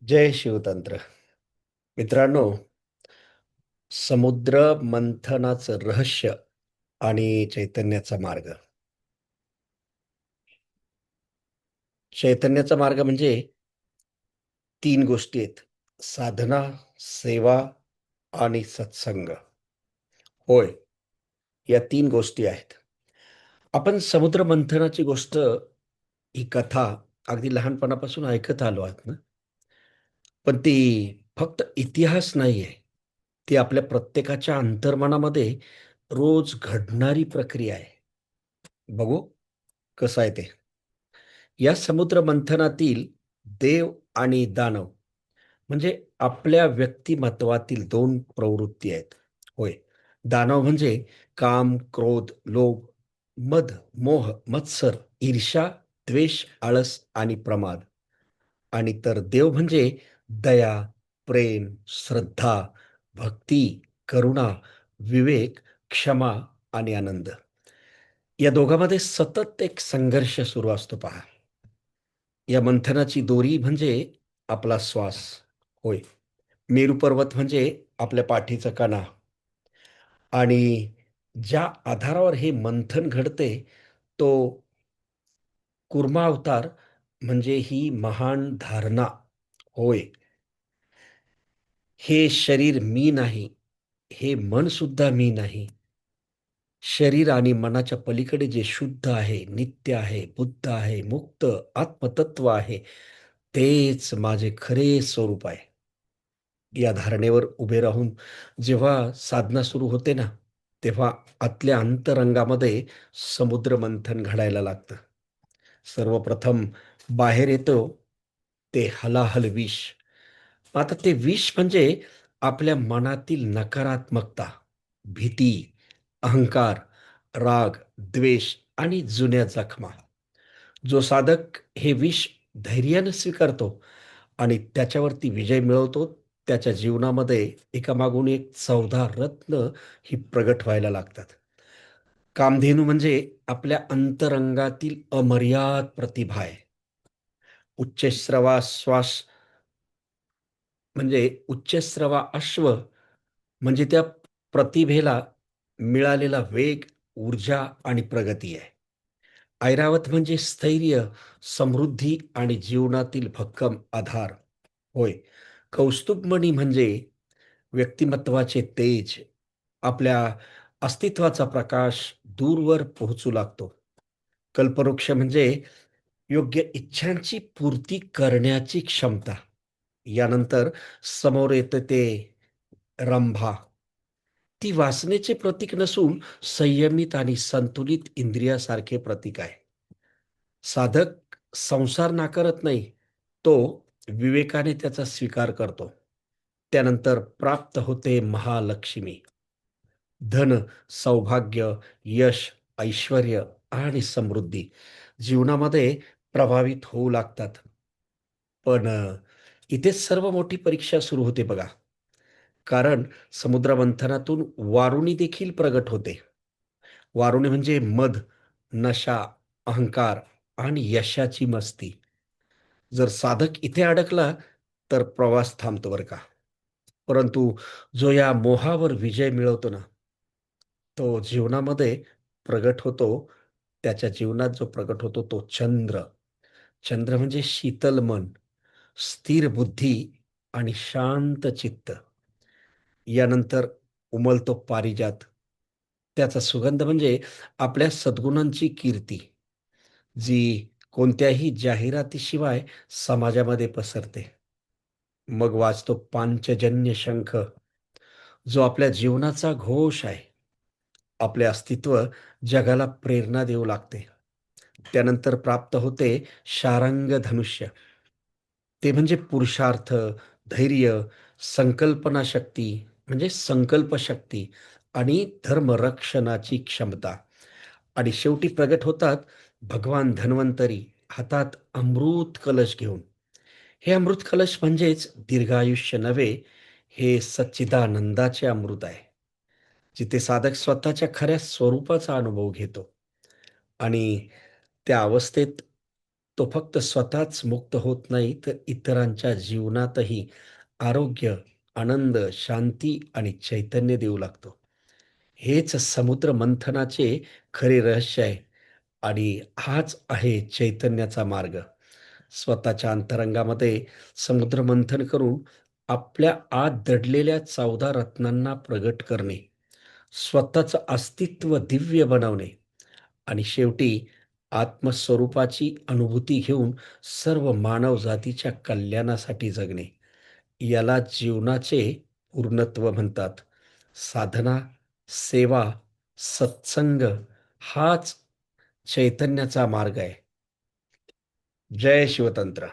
जय शिवतंत्र. मित्रांनो, समुद्र मंथनाचं रहस्य आणि चैतन्याचा मार्ग. चैतन्याचा मार्ग म्हणजे 3 गोष्टी आहेत. साधना, सेवा आणि सत्संग. होय, या 3 गोष्टी आहेत. आपण समुद्र मंथनाची गोष्ट, ही कथा अगदी लहानपणापासून ऐकत आलो आहोत ना, पण ती फक्त इतिहास नाहीये. ती आपल्या प्रत्येकाच्या अंतर्मनामध्ये रोज घडणारी प्रक्रिया आहे. बघू कसं आहे ते. या समुद्र मंथनातील देव आणि दानव म्हणजे आपल्या व्यक्तिमत्वातील 2 प्रवृत्ती आहेत. होय. दानव म्हणजे काम, क्रोध, लोभ, मद, मोह, मत्सर, ईर्ष्या, द्वेष, आळस आणि प्रमाद. आणि तर देव म्हणजे दया, प्रेम, श्रद्धा, भक्ती, करुणा, विवेक, क्षमा आणि आनंद. या दोघांमध्ये सतत एक संघर्ष सुरू असतो पहा. या मंथनाची दोरी म्हणजे आपला श्वास. होय. मेरू पर्वत म्हणजे आपल्या पाठीचा कणा आणि ज्या आधारावर हे मंथन घडते, तो कूर्मा अवतार म्हणजे ही महान धारणा. होय. हे शरीर मी नाही, हे मन सुद्धा मी नाही. शरीर आणि मनाच्या पलीकडे जे शुद्ध आहे, नित्य आहे, बुद्ध आहे, मुक्त आत्मतत्व आहे, तेच माझे खरे स्वरूप आहे. या धारणेवर उभे राहून जेव्हा साधना सुरू होते ना, तेव्हा आतल्या अंतरंगामध्ये समुद्र मंथन घडायला लागतं. सर्वप्रथम बाहेर येतो ते हलाहल विष. आता ते विष म्हणजे आपल्या मनातील नकारात्मकता, भीती, अहंकार, राग, द्वेष आणि जुन्या जखमा. जो साधक हे विष धैर्यानं स्वीकारतो आणि त्याच्यावरती विजय मिळवतो, त्याच्या जीवनामध्ये एकामागून एक 14 रत्न ही प्रगट व्हायला लागतात. कामधेनू म्हणजे आपल्या अंतरंगातील अमर्याद प्रतिभा आहे. उच्चश्रवा श्वास म्हणजे उच्चस्रवा अश्व म्हणजे त्या प्रतिभेला मिळालेला वेग, ऊर्जा आणि प्रगती आहे. ऐरावत म्हणजे स्थैर्य, समृद्धी आणि जीवनातील भक्कम आधार. होय. कौस्तुभमणी म्हणजे व्यक्तिमत्वाचे तेज, आपल्या अस्तित्वाचा प्रकाश दूरवर पोहोचू लागतो. कल्पवृक्ष म्हणजे योग्य इच्छांची पूर्ती करण्याची क्षमता. यानंतर समोर येतं ते रंभा. ती वासनेचे प्रतीक नसून संयमित आणि संतुलित इंद्रियासारखे प्रतीक आहे. साधक संसार नाकारत नाही, तो विवेकाने त्याचा स्वीकार करतो. त्यानंतर प्राप्त होते महालक्ष्मी. धन, सौभाग्य, यश, ऐश्वर्य आणि समृद्धी जीवनामध्ये प्रभावित होऊ लागतात. पण इथेच सर्व मोठी परीक्षा सुरू होते बघा. कारण समुद्रमंथनातून वारुणी देखील प्रगट होते. वारुणी म्हणजे मद, नशा, अहंकार आणि यशाची मस्ती. जर साधक इथे अडकला, तर प्रवास थांबतो बरं का. परंतु जो या मोहावर विजय मिळवतो ना, तो जीवनामध्ये प्रगट होतो. त्याच्या जीवनात जो प्रगट होतो तो चंद्र. चंद्र म्हणजे शीतल मन, स्थिर बुद्धी आणि शांत चित्त. यानंतर उमलतो पारिजात. त्याचा सुगंध म्हणजे आपल्या सद्गुणांची कीर्ती, जी कोणत्याही जाहिरातीशिवाय समाजामध्ये पसरते. मग वाजतो पांचजन्य शंख, जो आपल्या जीवनाचा घोष आहे. आपले अस्तित्व जगाला प्रेरणा देऊ लागते. त्यानंतर प्राप्त होते शारंग धनुष्य. ते म्हणजे पुरुषार्थ, धैर्य, संकल्पना शक्ती म्हणजे संकल्पशक्ती आणि धर्मरक्षणाची क्षमता. आणि शेवटी प्रगट होतात भगवान धन्वंतरी हातात अमृत कलश घेऊन. हे अमृत कलश म्हणजेच दीर्घायुष्य नव्हे, हे सच्चिदानंदाचे अमृत आहे. जिथे साधक स्वतःच्या खऱ्या स्वरूपाचा अनुभव घेतो आणि त्या अवस्थेत तो फक्त स्वतःच मुक्त होत नाही, तर इतरांच्या जीवनातही आरोग्य, आनंद, शांती आणि चैतन्य देऊ लागतो. हेच समुद्र मंथनाचे खरे रहस्य आहे आणि हाच आहे चैतन्याचा मार्ग. स्वतःच्या अंतरंगामध्ये समुद्र मंथन करून आपल्या आत दडलेल्या 14 रत्नांना प्रगट करणे, स्वतःचं अस्तित्व दिव्य बनवणे आणि शेवटी आत्मस्वरूपाची अनुभूती घेऊन सर्व मानवजातीच्या कल्याणासाठी जगणे. याला जीवनाचे पूर्णत्व म्हणतात. साधना, सेवा, सत्संग हाच चैतन्याचा मार्ग आहे. जय शिवतंत्र.